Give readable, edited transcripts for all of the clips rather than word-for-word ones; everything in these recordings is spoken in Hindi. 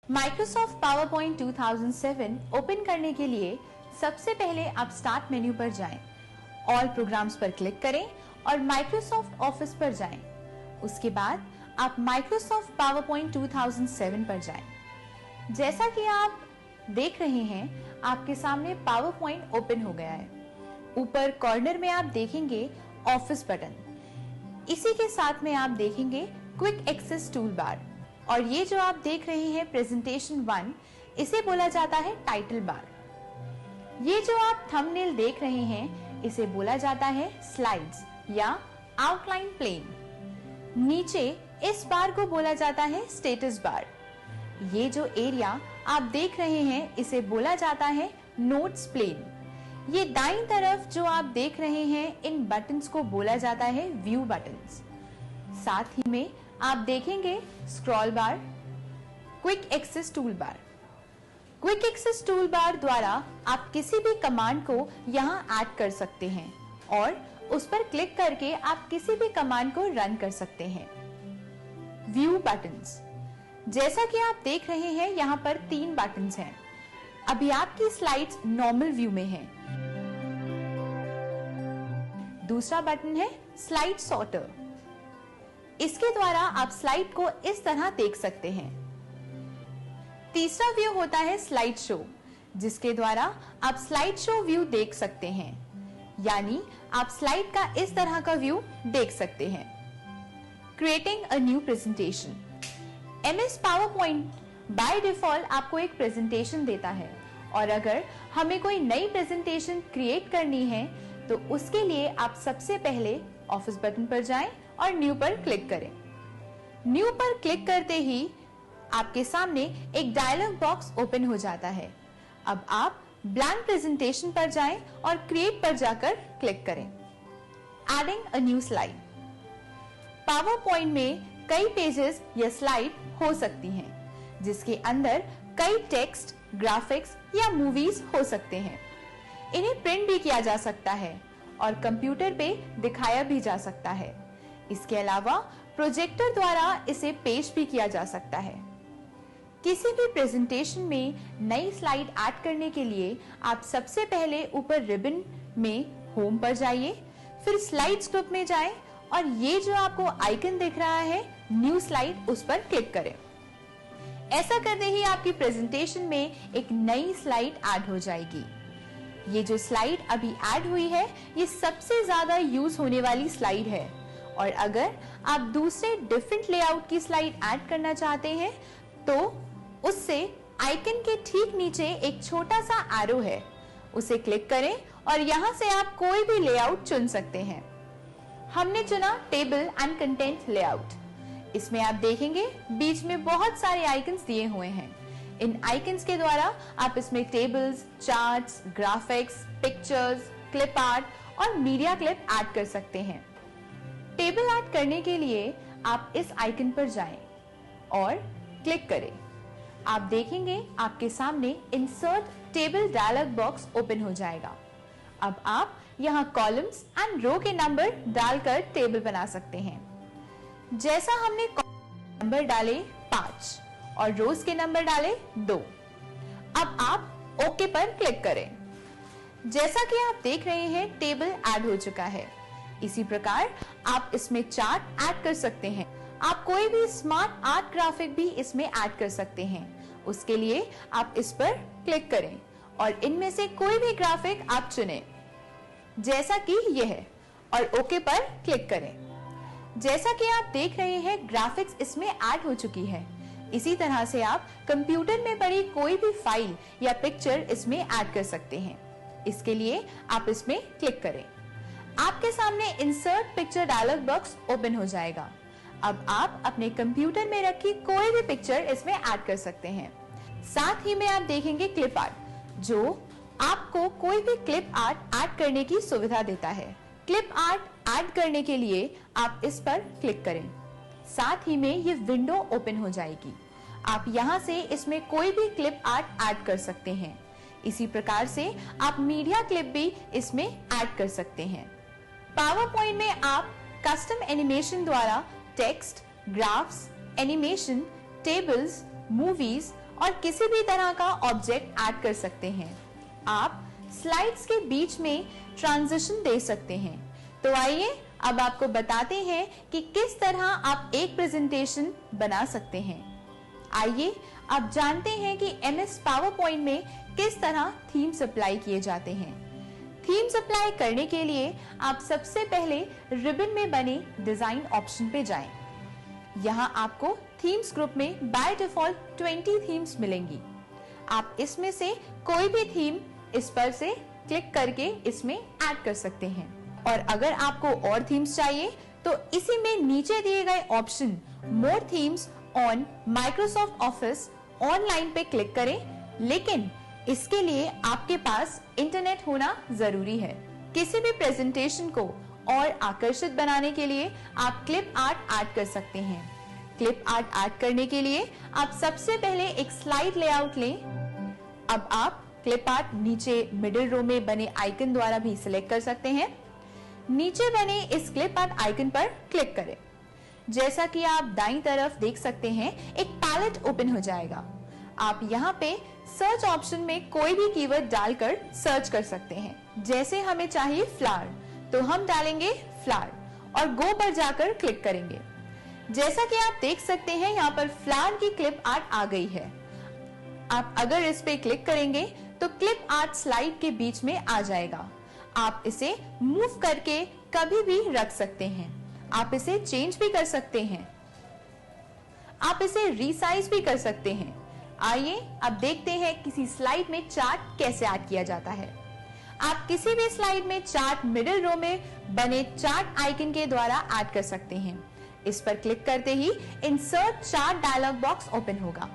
माइक्रोसॉफ्ट पावरपॉइंट 2007 ओपन करने के लिए सबसे पहले आप स्टार्ट मेन्यू पर जाएं, ऑल प्रोग्राम्स पर क्लिक करें और माइक्रोसॉफ्ट ऑफिस पर जाएं। उसके बाद आप माइक्रोसॉफ्ट पावरपॉइंट 2007 पर जाएं। जैसा कि आप देख रहे हैं, आपके सामने पावरपॉइंट ओपन हो गया है। ऊपर कॉर्नर में आप देखेंगे ऑफिस बटन, इसी के साथ में आप देखेंगे क्विक एक्सेस टूल बार, और ये जो आप देख रहे हैं प्रेजेंटेशन 1, इसे बोला जाता है टाइटल बार। ये जो आप थंबनेल देख रहे हैं, इसे बोला जाता है स्लाइड्स या आउटलाइन प्लेन। नीचे इस बार को बोला जाता है स्टेटस बार। ये जो एरिया आप देख रहे हैं, इसे बोला जाता है नोट्स प्लेन। ये दाईं तरफ जो आप देख रहे हैं, इन बटन्स को बोला जाता है व्यू बटन्स। साथ ही में आप देखेंगे scroll bar, quick access tool bar. Quick access tool bar द्वारा आप किसी भी कमांड को यहां ऐड कर सकते हैं और उस पर क्लिक करके आप किसी भी कमांड को रन कर सकते हैं। व्यू बटन्स, जैसा कि आप देख रहे हैं, यहां पर 3 बटन्स हैं। अभी आपकी स्लाइड्स नॉर्मल व्यू में है। दूसरा बटन है स्लाइड सॉर्टर। इसके द्वारा आप स्लाइड को इस तरह देख सकते हैं। तीसरा व्यू होता है स्लाइड शो, जिसके द्वारा आप स्लाइड शो व्यू देख सकते हैं, यानी आप स्लाइड का इस तरह का व्यू देख सकते हैं। Creating a new presentation. MS PowerPoint by default आपको एक प्रेजेंटेशन देता है, और अगर हमें कोई नई प्रेजेंटेशन क्रिएट करनी है तो उसके लिए आप सबसे पहले ऑफिस बटन पर जाएं और न्यू पर क्लिक करें। न्यू पर क्लिक करते ही आपके सामने एक डायलॉग बॉक्स ओपन हो जाता है। अब आप ब्लैंक प्रेजेंटेशन पर जाएं और क्रिएट पर जाकर क्लिक करें। Adding a new slide. PowerPoint में कई पेजेस या स्लाइड हो सकती हैं, जिसके अंदर कई टेक्स्ट, ग्राफिक्स या मूवीज हो सकते हैं। इन्हें प्रिंट भी किया जा सकता है और कंप्यूटर पे दिखाया भी जा सकता है। इसके अलावा प्रोजेक्टर द्वारा इसे पेश भी किया जा सकता है। किसी भी प्रेजेंटेशन में नई स्लाइड ऐड करने के लिए आप सबसे पहले ऊपर रिबन में होम पर जाइए, फिर स्लाइड्स ग्रुप में जाएं और ये जो आपको आइकन दिख रहा है न्यू स्लाइड, उस पर क्लिक करें। ऐसा करते ही आपकी प्रेजेंटेशन में एक नई स्लाइड ऐड हो जाएगी। ये जो स्लाइड अभी ऐड हुई है, ये सबसे ज्यादा यूज होने वाली स्लाइड है, और अगर आप दूसरे डिफरेंट लेआउट की स्लाइड ऐड करना चाहते हैं तो उससे आइकन के ठीक नीचे एक छोटा सा एरो है, उसे क्लिक करें और यहां से आप कोई भी लेआउट चुन सकते हैं। हमने चुना टेबल एंड कंटेंट लेआउट। इसमें आप देखेंगे बीच में बहुत सारे आइकन्स दिए हुए हैं। इन आइकन्स के द्वारा आप इसमें tables, charts, graphics, pictures, clip art और मीडिया क्लिप ऐड कर सकते हैं। टेबल ऐड करने के लिए आप इस आइकन पर जाएं और क्लिक करें। आप देखेंगे आपके सामने insert table dialog box open हो जाएगा। अब आप यहां कॉलम्स एंड रो के नंबर डालकर टेबल बना सकते हैं। जैसा हमने नंबर डाले 5 और रोज के नंबर डाले 2। अब आप ओके पर क्लिक करें। जैसा कि आप देख रहे हैं, टेबल ऐड हो चुका है। इसी प्रकार आप इसमें चार्ट ऐड कर सकते हैं। आप कोई भी स्मार्ट आर्ट ग्राफिक भी इसमें ऐड कर सकते हैं। उसके लिए आप इस पर क्लिक करें और इनमें से कोई भी ग्राफिक आप चुनें, जैसा कि यह है, और ओके पर क्लिक करें। जैसा कि आप देख रहे हैं, ग्राफिक्स इसमें ऐड हो चुकी है। इसी तरह से आप कंप्यूटर में पड़ी कोई भी फाइल या पिक्चर इसमें ऐड कर सकते हैं। इसके लिए आप इसमें क्लिक करें। आपके सामने insert picture dialog box open हो जाएगा। अब आप अपने कंप्यूटर में रखी कोई भी पिक्चर इसमें ऐड कर सकते हैं। साथ ही में आप देखेंगे क्लिप आर्ट, जो आपको कोई भी क्लिप आर्ट ऐड करने की सुविधा देता है। क्लिप आर्ट ऐड करने के लिए आप इस पर क्लिक करें। साथ ही में ये विंडो ओपन हो जाएगी। आप यहां से इसमें कोई भी क्लिप आर्ट ऐड कर सकते हैं। इसी प्रकार से आप मीडिया क्लिप भी इसमें ऐड कर सकते हैं। पावरपॉइंट में आप कस्टम एनिमेशन द्वारा text, graphs, animation, tables, movies और किसी भी तरह का ऑब्जेक्ट ऐड कर सकते हैं। आप स्लाइड्स के बीच में ट्रांजिशन दे सकते हैं। तो आइए अब आपको बताते हैं कि किस तरह आप एक प्रेजेंटेशन बना सकते हैं। आइए अब जानते हैं कि MS पावरपॉइंट में किस तरह थीम्स अप्लाई किए जाते हैं। थीम्स अप्लाई करने के लिए आप सबसे पहले रिबन में बने डिजाइन ऑप्शन पे जाएं। यहाँ आपको थीम्स ग्रुप में बाय डिफॉल्ट 20 थीम्स मिलेंगी। आप इसमें से कोई भी थीम इस पर से क्लिक करके इसमें ऐड कर सकते हैं। और अगर आपको और थीम्स चाहिए तो इसी में नीचे दिए गए option more themes on Microsoft office online पे क्लिक करें, लेकिन इसके लिए आपके पास इंटरनेट होना जरूरी है। किसी भी प्रेजेंटेशन को और आकर्षित बनाने के लिए आप क्लिप आर्ट ऐड कर सकते हैं। क्लिप आर्ट ऐड करने के लिए आप सबसे पहले एक स्लाइड लेआउट लें। अब आप क्लिप आर्ट नीचे मिडिल रो में बने आइकन द्वारा भी सिलेक्ट कर सकते हैं। नीचे बने इस क्लिप आर्ट आइकन पर क्लिक करें। जैसा कि आप दाईं तरफ देख सकते हैं, एक पैलेट ओपन हो जाएगा। आप यहाँ पे सर्च ऑप्शन में कोई भी कीवर्ड डालकर सर्च कर सकते हैं। जैसे हमें चाहिए फ्लावर, तो हम डालेंगे फ्लावर और गो पर जाकर क्लिक करेंगे। जैसा कि आप देख सकते हैं, यहाँ पर फ्लावर की क्लिप आर्ट आ गई है। आप अगर इस पे क्लिक करेंगे तो क्लिप आर्ट स्लाइड के बीच में आ जाएगा। आप इसे मूव करके कभी भी रख सकते हैं। आप इसे चेंज भी कर सकते हैं। आप इसे रीसाइज भी कर सकते हैं। आइए अब देखते हैं किसी स्लाइड में चार्ट कैसे ऐड किया जाता है। आप किसी भी स्लाइड में चार्ट मिडिल रो में बने चार्ट आइकन के द्वारा ऐड कर सकते हैं। इस पर क्लिक करते ही insert chart dialog box open होगा।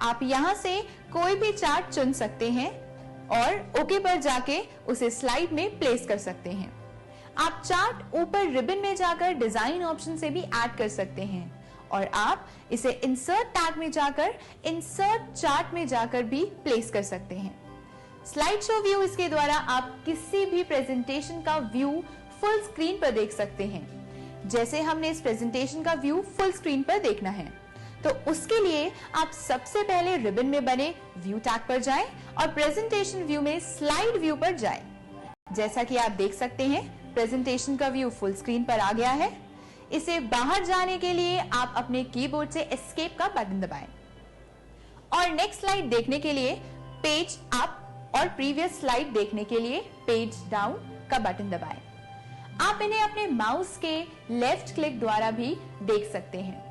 आप यहां से कोई भी चार्ट चुन सकते हैं और ओके पर जाके उसे स्लाइड में प्लेस कर सकते हैं। आप चार्ट ऊपर रिबन में जाकर डिजाइन ऑप्शन से भी ऐड कर सकते हैं और आप इसे इंसर्ट टैग में जाकर इंसर्ट चार्ट में जाकर भी प्लेस कर सकते हैं। स्लाइड शो व्यू, इसके द्वारा आप किसी भी प्रेजेंटेशन का व्यू फुल स्क्रीन पर देख सकते हैं। जैसे हमने इस प्रेजेंटेशन का व्यू फुल स्क्रीन पर देखना है, तो उसके लिए आप सबसे पहले रिबन में बने व्यू टैग पर जाएं और प्रेजेंटेशन व्यू में स्लाइड व्यू पर जाएं। जैसा कि आप देख सकते हैं, प्रेजेंटेशन का व्यू फुल स्क्रीन पर आ गया है। इसे बाहर जाने के लिए आप अपने कीबोर्ड से एस्केप का बटन दबाएं और नेक्स्ट स्लाइड देखने के लिए पेज अप और प्रीवियस स्लाइड देखने के लिए पेज डाउन का बटन दबाएं। आप इन्हें अपने माउस के लेफ्ट क्लिक द्वारा भी देख सकते हैं।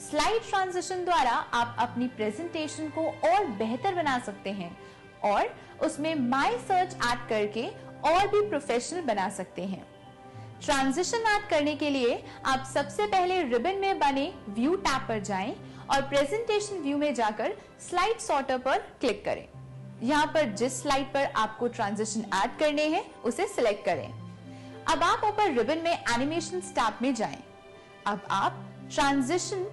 स्लाइड ट्रांजिशन द्वारा आप अपनी प्रेजेंटेशन को और बेहतर बना सकते हैं और उसमें माय सर्च ऐड करके और भी प्रोफेशनल बना सकते हैं। ट्रांजिशन ऐड करने के लिए आप सबसे पहले रिबन में बने व्यू टैब पर जाएं और प्रेजेंटेशन व्यू में जाकर स्लाइड सॉर्टर पर क्लिक करें। यहाँ पर जिस स्लाइड पर आपको ट्रांजिशन ऐड करने हैं उसे सिलेक्ट करें। अब आप ऊपर रिबन में एनिमेशन टैब में जाएं। अब आप transition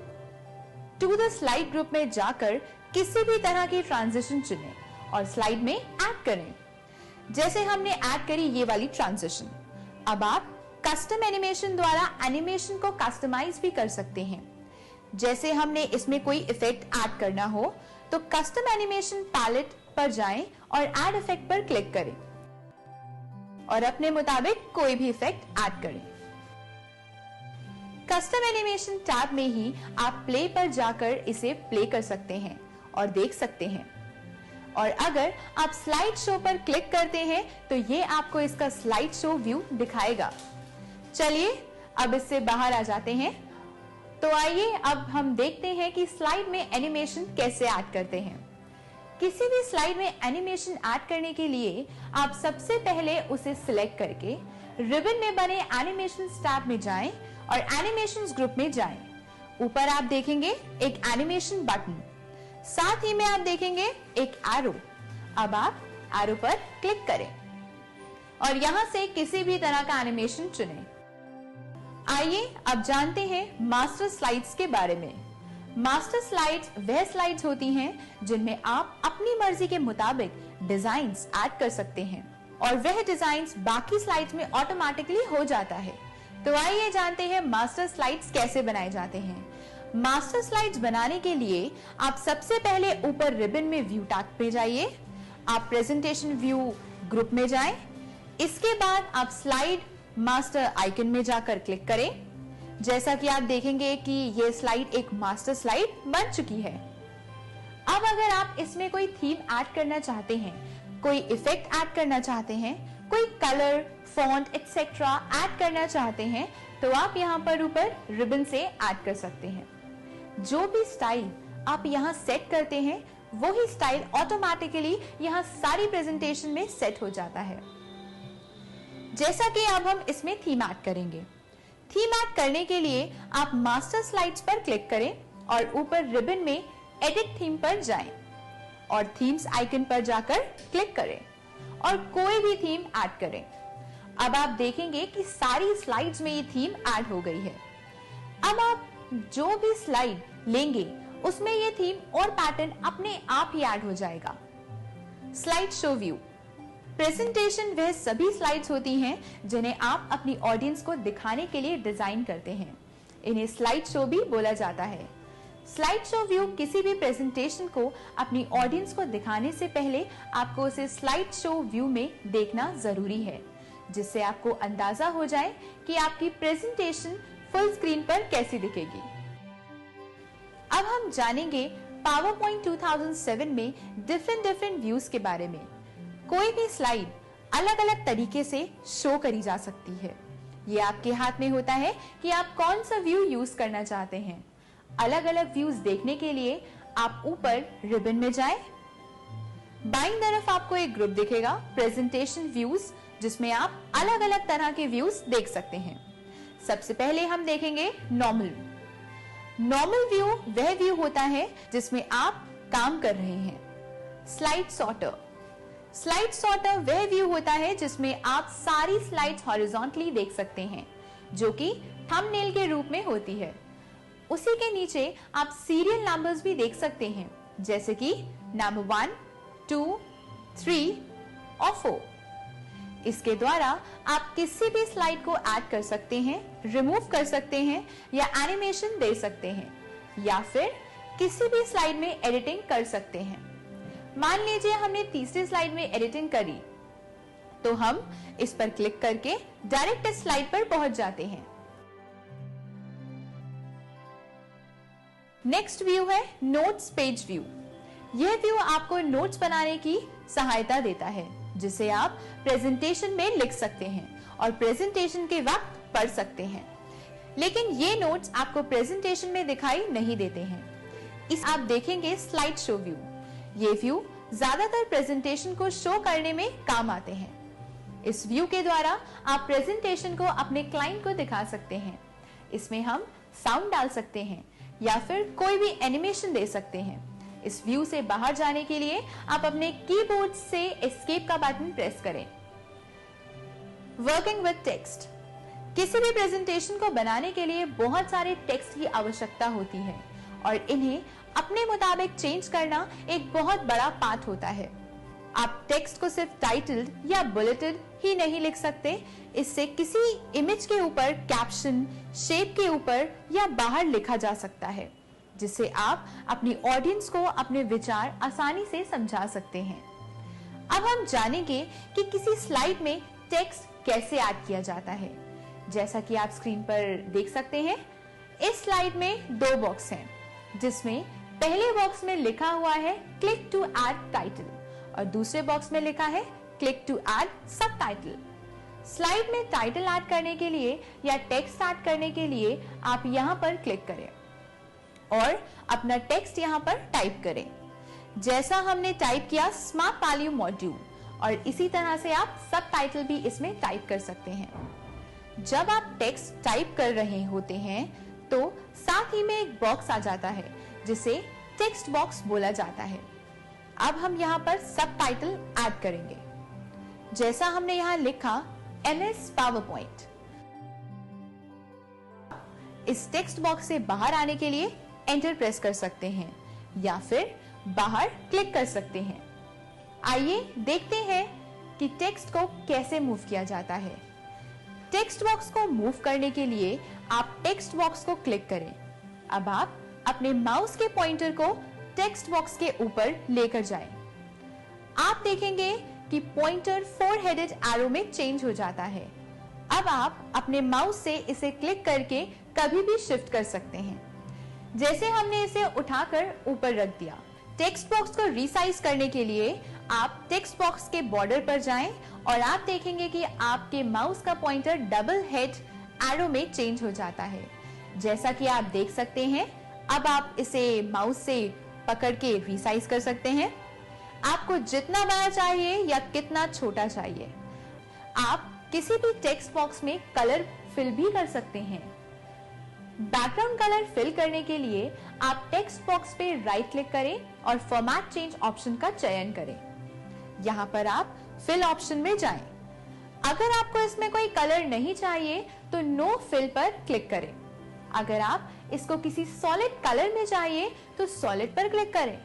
to the slide group में जाकर किसी भी तरह की ट्रांजिशन चुनें और स्लाइड में ऐड करें। जैसे हमने ऐड करी ये वाली ट्रांजिशन। अब आप कस्टम एनिमेशन द्वारा एनिमेशन को कस्टमाइज भी कर सकते हैं। जैसे हमने इसमें कोई इफेक्ट ऐड करना हो तो कस्टम एनिमेशन पैलेट पर जाएं और ऐड इफेक्ट पर क्लिक करें और अपने मुताबिक कोई भी इफेक्ट ऐड करें। कस्टम एनिमेशन टैब में ही आप प्ले पर जाकर इसे प्ले कर सकते हैं और देख सकते हैं। और अगर आप स्लाइड शो पर क्लिक करते हैं तो ये आपको इसका स्लाइड शो व्यू दिखाएगा। चलिए अब इससे बाहर आ जाते हैं। तो आइए अब हम देखते हैं कि स्लाइड में एनिमेशन कैसे ऐड करते हैं। किसी भी स्लाइड में एनिमेशन ऐड करने के लिए आप सबसे पहले उसे सिलेक्ट करके रिबन में बने एनिमेशन टैब में जाएं और एनिमेशंस ग्रुप में जाएं। ऊपर आप देखेंगे एक एनिमेशन बटन, साथ ही में आप देखेंगे एक एरो। अब आप एरो पर क्लिक करें और यहां से किसी भी तरह का एनिमेशन चुनें। आइए अब जानते हैं मास्टर स्लाइड्स के बारे में। मास्टर स्लाइड्स वह स्लाइड्स होती हैं जिनमें आप अपनी मर्जी के मुताबिक डिजाइन्स ऐड कर सकते हैं और वह डिजाइन्स बाकी स्लाइड्स में ऑटोमेटिकली हो जाता है। तो आइए जानते हैं मास्टर स्लाइड्स कैसे बनाए जाते हैं। मास्टर स्लाइड्स बनाने के लिए आप सबसे पहले ऊपर रिबन में व्यू टैब पे जाइए, आप प्रेजेंटेशन व्यू ग्रुप में जाएं, इसके बाद आप स्लाइड मास्टर आइकन में जाकर क्लिक करें। जैसा कि आप देखेंगे कि ये स्लाइड एक मास्टर स्लाइड बन चुकी है। अब अगर आप इसमें कोई थीम ऐड करना चाहते हैं, कोई इफेक्ट ऐड करना चाहते हैं, कोई कलर, फॉन्ट एक्सेट्रा ऐड करना चाहते हैं, तो आप यहाँ पर ऊपर रिबन से ऐड कर सकते हैं। जो भी स्टाइल आप यहाँ सेट करते हैं, वही स्टाइल ऑटोमेटिकली यहाँ सारी प्रेजेंटेशन में सेट हो जाता है। जैसा कि अब हम इसमें थीम ऐड करेंगे। थीम ऐड करने के लिए आप मास्टर स्लाइड्स पर क्लिक करें और ऊपर रिबन में एडिट थीम पर जाएं और थीम्स आइकन पर जाकर क्लिक करें और कोई भी थीम ऐड करें। अब आप देखेंगे कि सारी स्लाइड्स में ये थीम ऐड हो गई है। अब आप जो भी स्लाइड लेंगे उसमें ये थीम और पैटर्न अपने आप ही ऐड हो जाएगा। Slide show view. प्रेजेंटेशन वह सभी स्लाइड्स होती हैं जिन्हें आप अपनी ऑडियंस को दिखाने के लिए डिजाइन करते हैं। इन्हें स्लाइड शो भी बोला जाता है। स्लाइड शो व्यू किसी भी प्रेजेंटेशन को अपनी ऑडियंस को दिखाने से पहले आपको उसे स्लाइड शो व्यू में देखना जरूरी है, जिससे आपको अंदाजा हो जाए कि आपकी प्रेजेंटेशन फुल स्क्रीन पर कैसी दिखेगी। अब हम जानेंगे पावरपॉइंट 2007 में डिफरेंट व्यूज के बारे में। कोई भी स्लाइड अलग अलग तरीके से शो करी जा सकती है। ये आपके हाथ में होता है कि आप कौन सा व्यू यूज करना चाहते हैं। अलग अलग व्यूज देखने के लिए आप ऊपर रिबन में जाएं। बाईं तरफ आपको एक ग्रुप दिखेगा, प्रेजेंटेशन व्यूज, जिसमें आप अलग अलग तरह के व्यूज देख सकते हैं। सबसे पहले हम देखेंगे नॉर्मल। नॉर्मल व्यू वह व्यू होता है जिसमें आप काम कर रहे हैं। Slide sorter. स्लाइड सॉर्टर वह व्यू होता है जिसमें आप सारी स्लाइड्स हॉरिजॉन्टली देख सकते हैं, जो कि थंबनेल के रूप में होती है। उसी के नीचे आप सीरियल नंबर्स भी देख सकते हैं, जैसे कि नंबर 1, 2, 3 और 4। इसके द्वारा आप किसी भी स्लाइड को ऐड कर सकते हैं, रिमूव कर सकते हैं या एनिमेशन दे सकते हैं, या फिर किसी भी स्लाइड में एडिटिंग कर सकते हैं। मान लीजिए हमने तीसरी स्लाइड में एडिटिंग करी, तो हम इस पर क्लिक करके डायरेक्ट इस स्लाइड पर पहुंच जाते हैं। नेक्स्ट व्यू है नोट्स पेज व्यू। यह व्यू आपको नोट्स बनाने की सहायता देता है, जिसे आप प्रेजेंटेशन में लिख सकते हैं और प्रेजेंटेशन के वक्त पढ़ सकते हैं। लेकिन ये नोट्स आपको प्रेजेंटेशन में दिखाई नहीं देते हैं। इस आप देखेंगे स्लाइड शो व्यू। ये व्यू ज्यादातर प्रेजेंटेशन को शो करने में काम आते हैं। इस व्यू के द्वारा आप प्रेजेंटेशन को अपने क्लाइंट को दिखा सकते हैं। इसमें हम साउंड डाल सकते हैं या फिर कोई भी एनिमेशन दे सकते हैं। इस व्यू से बाहर जाने के लिए आप अपने कीबोर्ड से एस्केप का बटन प्रेस करें। Working with text. किसी भी प्रेजेंटेशन को बनाने के लिए बहुत सारे टेक्स्ट की आवश्यकता होती है और इन्हें अपने मुताबिक चेंज करना एक बहुत बड़ा पार्ट होता है। आप टेक्स्ट को सिर्फ टाइटल्ड या बुलेटेड ही नहीं लिख सकते, इससे किसी इमेज के ऊपर कैप्शन, शेप के ऊपर या बाहर लिखा जा सकता है, जिससे आप अपनी ऑडियंस को अपने विचार आसानी से समझा सकते हैं। अब हम जानेंगे कि किसी स्लाइड में टेक्स्ट कैसे ऐड किया जाता है। जैसा कि आप स्क्रीन पर देख सकते हैं, इस स्लाइड में 2 बॉक्स हैं, जिसमें पहले बॉक्स में लिखा हुआ है क्लिक टू ऐड टाइटल और दूसरे बॉक्स में लिखा है click to add subtitle. Slide में टाइटल ऐड करने के लिए या टेक्स्ट ऐड करने के लिए आप यहां पर क्लिक करें और अपना टेक्स्ट यहां पर टाइप करें। जैसा हमने टाइप किया स्मार्ट वैल्यू मॉड्यूल, और इसी तरह से आप सबटाइटल भी इसमें टाइप कर सकते हैं। जब आप टेक्स्ट टाइप कर रहे होते हैं तो साथ ही में एक बॉक्स आ जाता है जिसे टेक्स्ट बॉक्स बोला जाता है। अब हम यहाँ पर सबटाइटल ऐड करेंगे। जैसा हमने यहाँ लिखा MS PowerPoint। इस टेक्स्ट बॉक्स से बाहर आने के लिए एंटर प्रेस कर सकते हैं या फिर बाहर क्लिक कर सकते हैं। आइए देखते हैं कि टेक्स्ट को कैसे मूव किया जाता है। टेक्स्ट बॉक्स को मूव करने के लिए आप टेक्स्ट बॉक्स को क्लिक करें। अब आप अपने माउस के पॉइंटर को टेक्स्ट बॉक्स के ऊपर लेकर जाएं। आप देखेंगे कि पॉइंटर 4 हेडेड एरो में चेंज हो जाता है। अब आप अपने माउस से इसे क्लिक करके कभी भी शिफ्ट कर सकते हैं। जैसे हमने इसे उठाकर ऊपर रख दिया। टेक्स्ट बॉक्स को रीसाइज करने के लिए आप टेक्स्ट बॉक्स के बॉर्डर पर जाएं और आप देखेंगे कि आपके माउस का पॉइंटर डबल हेड एरो में चेंज हो जाता है। जैसा कि आप देख सकते हैं, अब आप इसे माउस से पकड़ के रीसाइज कर सकते हैं। आपको जितना बड़ा चाहिए या कितना छोटा चाहिए। आप किसी भी टेक्स्ट बॉक्स में कलर फिल भी कर सकते हैं। बैकग्राउंड कलर फिल करने के लिए आप टेक्स्ट बॉक्स पे राइट क्लिक करें और फॉर्मेट चेंज ऑप्शन का चयन करें। यहाँ पर आप फिल ऑप्शन में जाएं। अगर आपको इसमें कोई कलर नहीं चाहिए तो नो फिल पर क्लिक करें। अगर आप इसको किसी सॉलिड कलर में चाहिए तो सॉलिड पर क्लिक करें।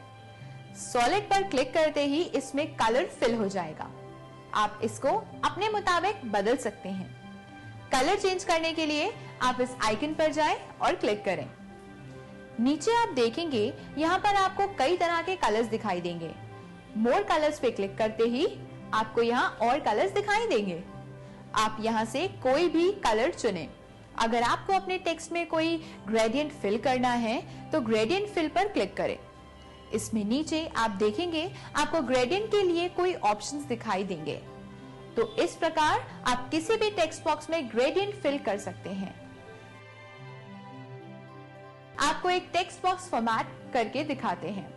सॉलिड पर क्लिक करते ही इसमें कलर फिल हो जाएगा। आप इसको अपने मुताबिक बदल सकते हैं। कलर चेंज करने के लिए आप इस आइकन पर जाएं और क्लिक करें। नीचे आप देखेंगे यहाँ पर आपको कई तरह के कलर्स दिखाई देंगे। मोर कलर्स पे क्लिक करते ही आपको यहाँ और कलर्स दिखाई देंगे। आप यहाँ से कोई भी कलर चुनें। अगर आपको अपने टेक्स्ट में कोई ग्रेडियंट फिल करना है तो ग्रेडियंट फिल पर क्लिक करें। इसमें नीचे आप देखेंगे आपको ग्रेडियंट के लिए कोई ऑप्शंस दिखाई देंगे। तो इस प्रकार आप किसी भी टेक्स्ट बॉक्स में ग्रेडियंट फिल कर सकते हैं। आपको एक टेक्स्ट बॉक्स फॉर्मेट करके दिखाते हैं।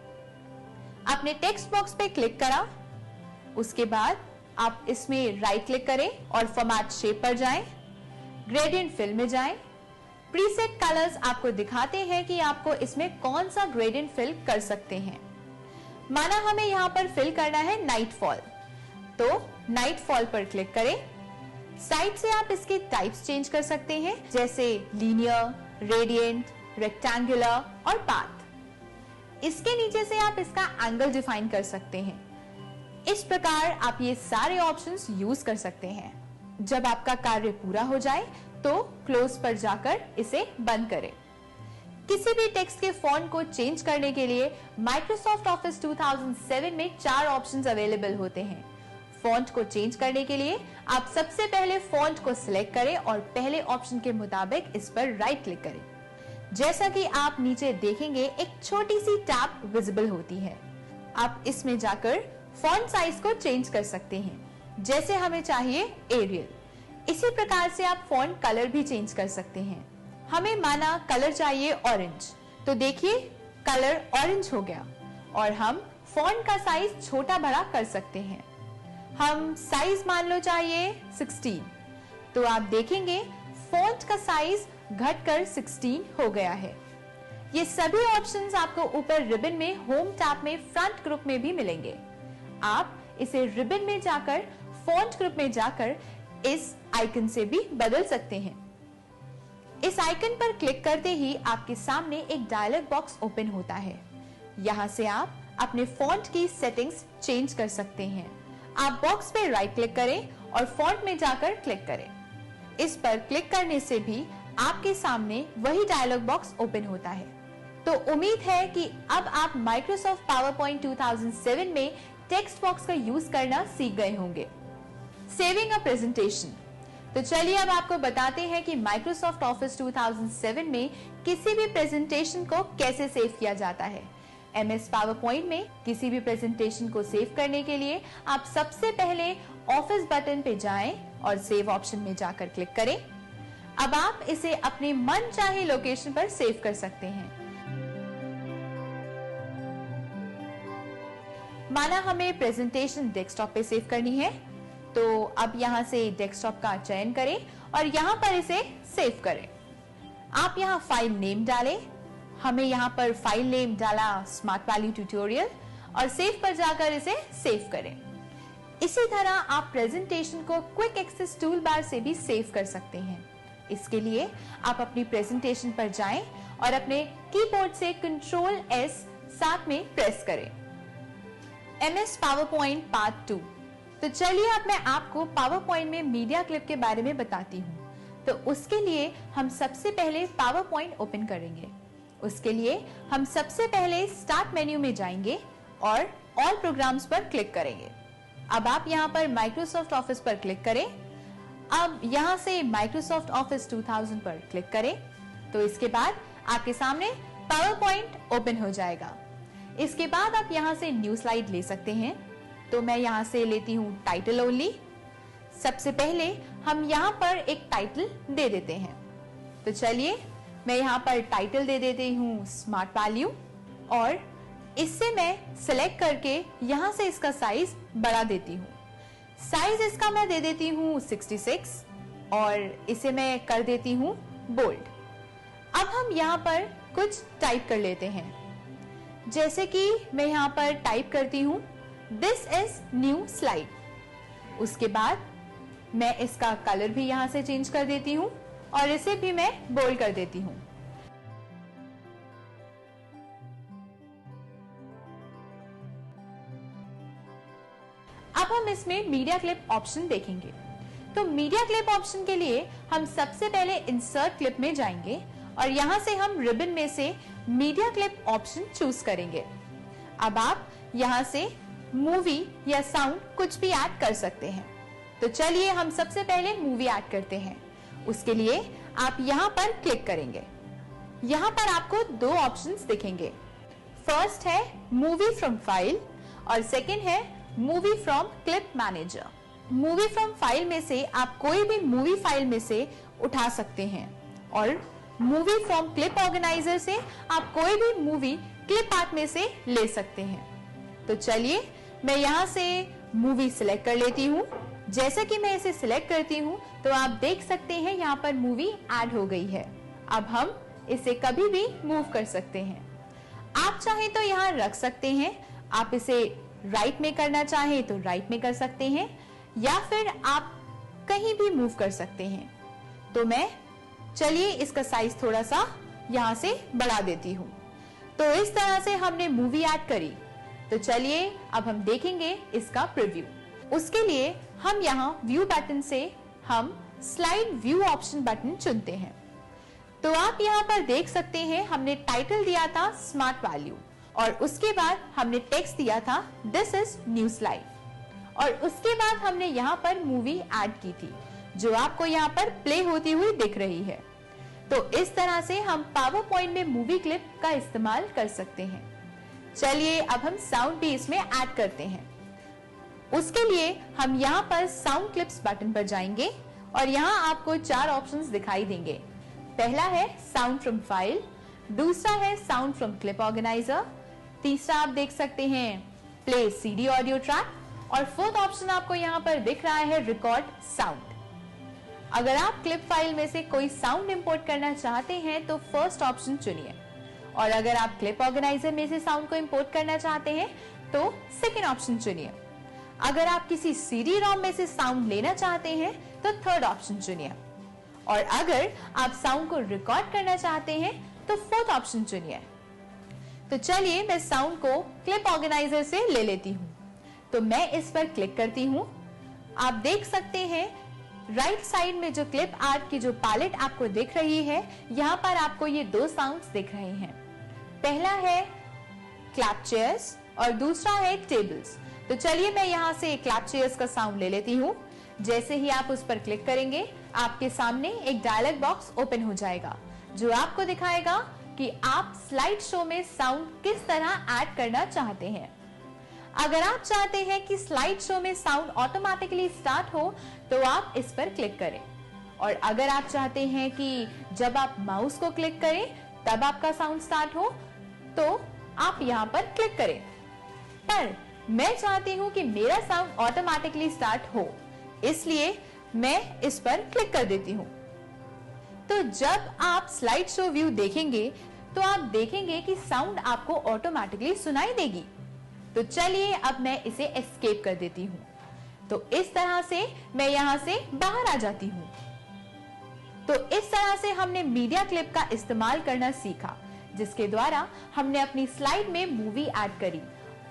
आपने टेक्स्ट बॉक्स पे क्लिक करा, उसके बाद आप इसमें राइट क्लिक करें और फॉर्मेट शेप पर जाएं, ग्रेडियंट फिल में जाएं। प्रीसेट कलर्स आपको दिखाते हैं कि आपको इसमें कौन सा ग्रेडियंट फिल कर सकते हैं। माना हमें यहाँ पर फिल करना है नाइटफॉल, तो नाइटफॉल पर क्लिक करें। साइड से आप इसके टाइप्स चेंज कर सकते हैं, जैसे लीनियर, रेडियंट, रेक्टेंगुलर और पाथ। इसके नीचे से आप इसका एंगल डिफाइन कर सकते हैं। इस प्रकार आप ये सारे ऑप्शंस यूज कर सकते हैं। जब आपका कार्य पूरा हो जाए तो क्लोज पर जाकर इसे बंद करें। किसी भी टेक्स्ट के फॉन्ट को चेंज करने के लिए माइक्रोसॉफ्ट ऑफिस 2007 में 4 ऑप्शंस अवेलेबल होते हैं। फॉन्ट को चेंज करने के लिए आप सबसे पहले फॉन्ट को सिलेक्ट करें और पहले ऑप्शन के मुताबिक इस पर राइट क्लिक करें। जैसा कि आप नीचे देखेंगे एक छोटी सी टैब विजिबल होती है। आप इसमें जाकर फॉन्ट साइज को चेंज कर सकते हैं, जैसे हमें चाहिए एरियल। इसी प्रकार से आप फॉन्ट कलर भी चेंज कर सकते हैं। हमें माना कलर चाहिए ऑरेंज, तो देखिए कलर ऑरेंज हो गया और हम फॉन्ट का साइज छोटा बड़ा कर सकते हैं। हम साइज मान लो चाहिए 16, तो आप देखेंगे फॉन्ट का साइज घटकर 16 हो गया है। ये सभी ऑप्शंस आपको ऊपर रिबन में होम टैब में फ्रंट ग्रुप में भी मिलेंगे। आप इसे रिबन में जाकर फॉन्ट ग्रुप में जाकर इस आइकन से भी बदल सकते हैं। इस आइकन पर क्लिक करते ही आपके सामने एक डायलॉग बॉक्स ओपन होता है। यहाँ से आप अपने फॉन्ट की सेटिंग्स चेंज कर सकते हैं। आप बॉक्स पे राइट क्लिक करें और फॉन्ट में जाकर क्लिक करें। इस पर क्लिक करने से भी आपके सामने वही डायलॉग बॉक्स ओपन होता है। तो उम्मीद है कि अब आप माइक्रोसॉफ्ट पावरपॉइंट 2007 में टेक्स्ट बॉक्स का यूज करना सीख गए होंगे। Saving a presentation. तो चलिए अब आपको बताते हैं कि माइक्रोसॉफ्ट ऑफिस 2007 में किसी भी प्रेजेंटेशन को कैसे सेव किया जाता है। MS पावरपॉइंट में किसी भी प्रेजेंटेशन को सेव करने के लिए आप सबसे पहले ऑफिस बटन पे जाएं और सेव ऑप्शन में जाकर क्लिक करें। अब आप इसे अपने मन चाहे लोकेशन पर सेव कर सकते हैं। माना हमें प्रेजेंटेशन डेस्कटॉप पे सेव करनी है, तो अब यहां से डेस्कटॉप का चयन करें और यहां पर इसे सेव करें। आप यहां फाइल नेम डालें। हमें यहां पर फाइल नेम डाला स्मार्ट वैल्यू ट्यूटोरियल और सेव पर जाकर इसे सेव करें। इसी तरह आप प्रेजेंटेशन को क्विक एक्सेस टूल बार से भी सेव कर सकते हैं। इसके लिए आप अपनी प्रेजेंटेशन पर जाएं और अपने कीबोर्ड से Ctrl+S साथ में प्रेस करें। MS PowerPoint part 2। तो चलिए अब मैं आपको पावरपॉइंट में मीडिया क्लिप के बारे में बताती हूँ। तो उसके लिए हम सबसे पहले पावरपॉइंट ओपन करेंगे। उसके लिए हम सबसे पहले स्टार्ट मेन्यू में जाएंगे और ऑल प्रोग्राम्स पर क्लिक करेंगे। अब आप यहाँ पर माइक्रोसॉफ्ट ऑफिस पर क्लिक करें। अब यहाँ से माइक्रोसॉफ्ट ऑफिस 2000 पर क्लिक करें तो इसके बाद आपके सामने पावर पॉइंट ओपन हो जाएगा। इसके बाद आप यहाँ से न्यू स्लाइड ले सकते हैं। तो मैं यहाँ से लेती हूँ टाइटल ओनली। सबसे पहले हम यहाँ पर एक टाइटल दे देते हैं। तो चलिए मैं यहाँ पर टाइटल दे देती हूँ स्मार्ट वैल्यू और इससे मैं सिलेक्ट करके यहाँ से इसका साइज बढ़ा देती हूँ। साइज इसका मैं दे देती हूँ 66 और इसे मैं कर देती हूँ बोल्ड। अब हम यहाँ पर कुछ टाइप कर लेते हैं, जैसे कि मैं यहाँ पर टाइप करती हूँ दिस इज न्यू स्लाइड। उसके बाद मैं इसका कलर भी यहाँ से चेंज कर देती हूँ और इसे भी मैं बोल्ड कर देती हूँ। अब हम इसमें मीडिया क्लिप ऑप्शन देखेंगे। तो मीडिया क्लिप ऑप्शन के लिए हम सबसे पहले इंसर्ट क्लिप में जाएंगे और यहां से हम रिबन में से मीडिया क्लिप ऑप्शन चूज करेंगे। अब आप यहां से मूवी या साउंड कुछ भी ऐड कर सकते हैं। तो चलिए हम सबसे पहले मूवी ऐड करते हैं। उसके लिए आप यहां पर क्लिक करेंगे। यहां पर आपको दो ऑप्शंस दिखेंगे। फर्स्ट है मूवी फ्रॉम फाइल और सेकंड है movie from clip manager. Movie from file में से आप कोई भी मूवी फाइल में से उठा सकते हैं और मूवी फ्रॉम क्लिप ऑर्गेनाइजर से आप कोई भी मूवी क्लिप आर्ट में से ले सकते हैं। तो चलिए मैं यहाँ से मूवी सिलेक्ट कर लेती हूँ। जैसा कि मैं इसे सिलेक्ट करती हूँ तो आप देख सकते हैं यहाँ पर मूवी ऐड हो गई है। अब हम इसे कभी भी मूव कर सकते हैं। आप चाहे तो यहाँ रख सकते हैं, आप इसे राइट में करना चाहें तो राइट में कर सकते हैं या फिर आप कहीं भी मूव कर सकते हैं। तो मैं चलिए इसका साइज थोड़ा सा यहाँ से बढ़ा देती हूँ। तो इस तरह से हमने मूवी ऐड करी। तो चलिए अब हम देखेंगे इसका प्रीव्यू। उसके लिए हम यहाँ व्यू बटन से हम स्लाइड व्यू ऑप्शन बटन चुनते हैं। तो आप यहाँ पर देख सकते हैं हमने टाइटल दिया था स्मार्ट वैल्यू और उसके बाद हमने टेक्स्ट दिया था दिस इज न्यू स्लाइड और उसके बाद हमने यहाँ पर मूवी ऐड की थी जो आपको यहाँ पर प्ले होती हुई दिख रही है। तो इस तरह से हम पावर पॉइंट में मूवी क्लिप का इस्तेमाल कर सकते हैं। चलिए अब हम साउंड भी इसमें ऐड करते हैं। उसके लिए हम यहाँ पर साउंड क्लिप्स बटन पर जाएंगे और यहाँ आपको 4 ऑप्शंस दिखाई देंगे। पहला है साउंड फ्रॉम फाइल, दूसरा है साउंड फ्रॉम क्लिप ऑर्गेनाइजर, तीसरा आप देख सकते हैं प्ले सीडी ऑडियो ट्रैक और फोर्थ ऑप्शन आपको यहाँ पर दिख रहा है रिकॉर्ड साउंड। अगर आप क्लिप फाइल में से कोई साउंड इंपोर्ट करना चाहते हैं तो फर्स्ट ऑप्शन चुनिए और अगर आप क्लिप ऑर्गेनाइजर में से साउंड को इंपोर्ट करना चाहते हैं तो सेकेंड ऑप्शन चुनिए। अगर आप किसी सीडी रोम में से साउंड लेना चाहते हैं तो थर्ड ऑप्शन चुनिए और अगर आप साउंड को रिकॉर्ड करना चाहते हैं तो फोर्थ ऑप्शन चुनिए। तो चलिए मैं साउंड को क्लिप ऑर्गेनाइजर से ले लेती हूँ। तो मैं इस पर क्लिक करती हूँ। आप देख सकते हैं राइट साइड में जो क्लिप आर्ट की जो पैलेट आपको दिख रही है, यहाँ पर आपको ये 2 साउंड्स दिख रहे हैं। पहला है क्लैप चेयर्स और दूसरा है टेबल्स। तो चलिए मैं यहाँ से क्लैप चेयर्स का साउंड ले लेती हूँ। जैसे ही आप उस पर क्लिक करेंगे आपके सामने एक डायलॉग बॉक्स ओपन हो जाएगा जो आपको दिखाएगा कि आप स्लाइड शो में साउंड किस तरह ऐड करना चाहते हैं। अगर आप चाहते हैं कि स्लाइड शो में साउंड ऑटोमेटिकली स्टार्ट हो तो आप इस पर क्लिक करें और अगर आप चाहते हैं कि जब आप माउस को क्लिक करें तब आपका साउंड स्टार्ट हो तो आप यहाँ पर क्लिक करें। पर मैं चाहती हूँ कि मेरा साउंड ऑटोमेटिकली स्टार्ट हो, इसलिए मैं इस पर क्लिक कर देती हूँ। तो जब आप स्लाइड शो व्यू देखेंगे तो आप देखेंगे कि साउंड आपको ऑटोमेटिकली सुनाई देगी। तो चलिए अब मैं इसे एस्केप कर देती हूँ। तो इस तरह से मैं यहाँ से बाहर आ जाती हूँ। तो इस तरह से हमने मीडिया क्लिप का इस्तेमाल करना सीखा जिसके द्वारा हमने अपनी स्लाइड में मूवी ऐड करी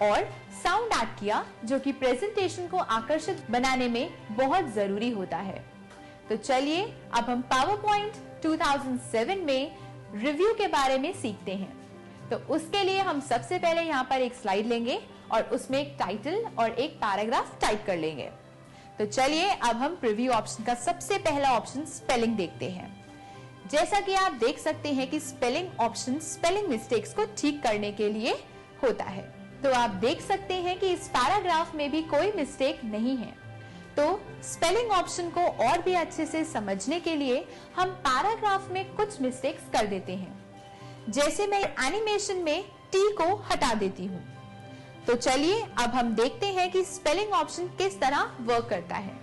और साउंड ऐड किया जो कि प्रेजेंटेशन को आकर्षित बनाने में बहुत जरूरी होता है। तो चलिए अब हम पावर पॉइंट 2007 में रिव्यू के बारे में सीखते हैं। तो उसके लिए हम सबसे पहले यहाँ पर एक स्लाइड लेंगे और उसमें एक टाइटल और एक पैराग्राफ टाइप कर लेंगे। तो चलिए अब हम प्रीव्यू ऑप्शन का सबसे पहला ऑप्शन स्पेलिंग देखते हैं। जैसा कि आप देख सकते हैं कि स्पेलिंग ऑप्शन स्पेलिंग मिस्टेक्स को ठीक करने के लिए होता है। तो आप देख सकते हैं कि इस पैराग्राफ में भी कोई मिस्टेक नहीं है। तो स्पेलिंग ऑप्शन को और भी अच्छे से समझने के लिए हम पैराग्राफ में कुछ मिस्टेक्स कर देते हैं। जैसे मैं एनिमेशन में टी को हटा देती हूँ। तो चलिए अब हम देखते हैं कि स्पेलिंग ऑप्शन किस तरह वर्क करता है।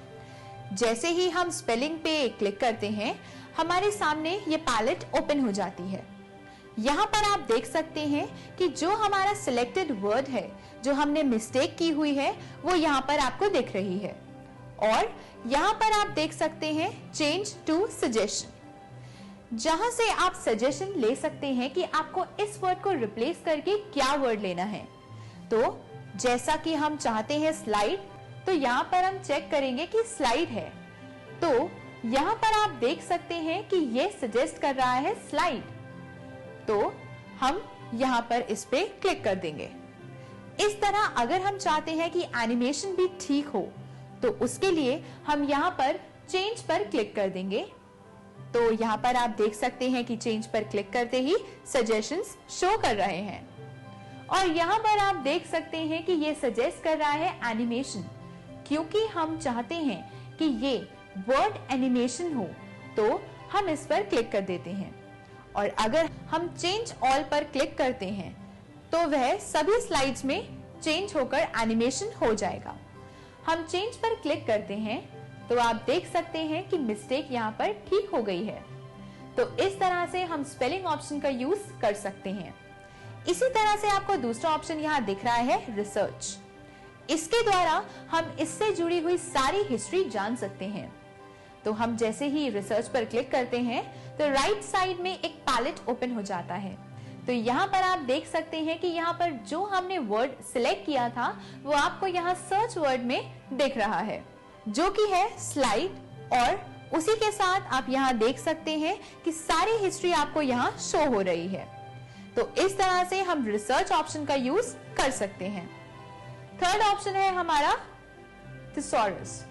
जैसे ही हम स्पेलिंग पे क्लिक करते हैं, हमारे सामने ये पैलेट ओपन हो जाती है। यहाँ पर आप देख सकते हैं कि जो हमारा सिलेक्टेड वर्ड है, जो हमने मिस्टेक की हुई है, वो यहाँ पर आपको दिख रही है। और यहाँ पर आप देख सकते हैं चेंज टू सजेशन, जहां से आप सजेशन ले सकते हैं कि आपको इस वर्ड को रिप्लेस करके क्या वर्ड लेना है। तो जैसा कि हम चाहते हैं स्लाइड, तो यहाँ पर हम चेक करेंगे कि स्लाइड है। तो यहाँ पर आप देख सकते हैं कि ये सजेस्ट कर रहा है स्लाइड। तो हम यहाँ पर इस पे क्लिक कर देंगे। इस तरह अगर हम चाहते हैं कि एनिमेशन भी ठीक हो, तो उसके लिए हम यहाँ पर चेंज पर क्लिक कर देंगे। तो यहाँ पर आप देख सकते हैं कि चेंज पर क्लिक करते ही सजेशंस शो कर रहे हैं। और यहाँ पर आप देख सकते हैं कि ये सजेस्ट कर रहा है एनिमेशन, क्योंकि हम चाहते हैं कि ये वर्ड एनिमेशन हो, तो हम इस पर क्लिक कर देते हैं। और अगर हम चेंज ऑल पर क्लिक करते हैं, तो वह सभी स्लाइड्स में चेंज होकर एनिमेशन हो जाएगा। हम चेंज पर क्लिक करते हैं, तो आप देख सकते हैं कि मिस्टेक यहाँ पर ठीक हो गई है। तो इस तरह से हम स्पेलिंग ऑप्शन का यूज कर सकते हैं। इसी तरह से आपको दूसरा ऑप्शन यहाँ दिख रहा है रिसर्च। इसके द्वारा हम इससे जुड़ी हुई सारी हिस्ट्री जान सकते हैं। तो हम जैसे ही रिसर्च पर क्लिक करते हैं, तो राइट साइड में एक पैलेट ओपन हो जाता है। तो यहाँ पर आप देख सकते हैं कि यहाँ पर जो हमने वर्ड सिलेक्ट किया था, वो आपको यहाँ सर्च वर्ड में दिख रहा है, जो कि है स्लाइड। और उसी के साथ आप यहाँ देख सकते हैं कि सारी हिस्ट्री आपको यहाँ शो हो रही है। तो इस तरह से हम रिसर्च ऑप्शन का यूज कर सकते हैं। थर्ड ऑप्शन है हमारा थिसॉरस।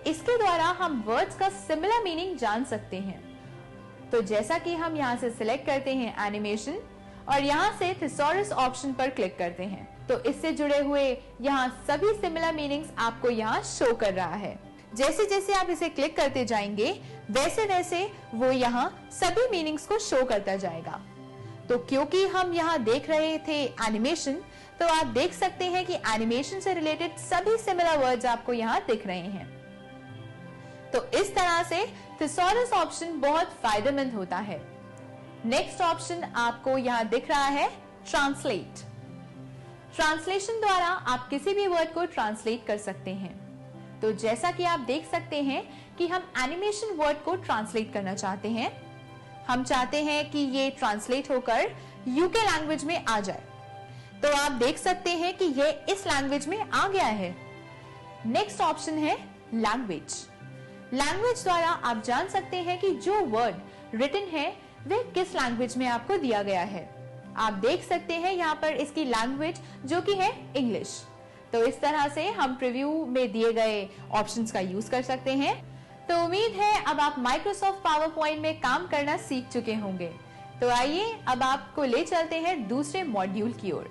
इसके द्वारा हम वर्ड्स का सिमिलर मीनिंग जान सकते हैं। तो जैसा कि हम यहाँ से सिलेक्ट करते हैं एनिमेशन और यहाँ से थिसॉरस ऑप्शन पर क्लिक करते हैं, तो इससे जुड़े हुए यहाँ सभी सिमिलर मीनिंग्स आपको यहाँ शो कर रहा है। जैसे जैसे आप इसे क्लिक करते जाएंगे, वैसे वैसे वो यहाँ सभी मीनिंग्स को शो करता जाएगा। तो क्योंकि हम यहाँ देख रहे थे एनिमेशन, तो आप देख सकते हैं कि एनिमेशन से रिलेटेड सभी सिमिलर वर्ड्स आपको यहाँ दिख रहे हैं। तो इस तरह से थिसॉरस ऑप्शन बहुत फायदेमंद होता है। नेक्स्ट ऑप्शन आपको यहाँ दिख रहा है ट्रांसलेट। ट्रांसलेशन द्वारा आप किसी भी वर्ड को ट्रांसलेट कर सकते हैं। तो जैसा कि आप देख सकते हैं कि हम एनिमेशन वर्ड को ट्रांसलेट करना चाहते हैं। हम चाहते हैं कि ये ट्रांसलेट होकर यूके लैंग्वेज में आ जाए। तो आप देख सकते हैं कि ये इस लैंग्वेज में आ गया है। नेक्स्ट ऑप्शन है लैंग्वेज। लैंग्वेज द्वारा आप जान सकते हैं कि जो वर्ड रिटन है वह किस लैंग्वेज में आपको दिया गया है। आप देख सकते हैं यहाँ पर इसकी लैंग्वेज जो कि है इंग्लिश। तो इस तरह से हम प्रीव्यू में दिए गए ऑप्शंस का यूज कर सकते हैं। तो उम्मीद है अब आप माइक्रोसॉफ्ट पावर पॉइंट में काम करना सीख चुके होंगे। तो आइए अब आपको ले चलते हैं दूसरे मॉड्यूल की ओर।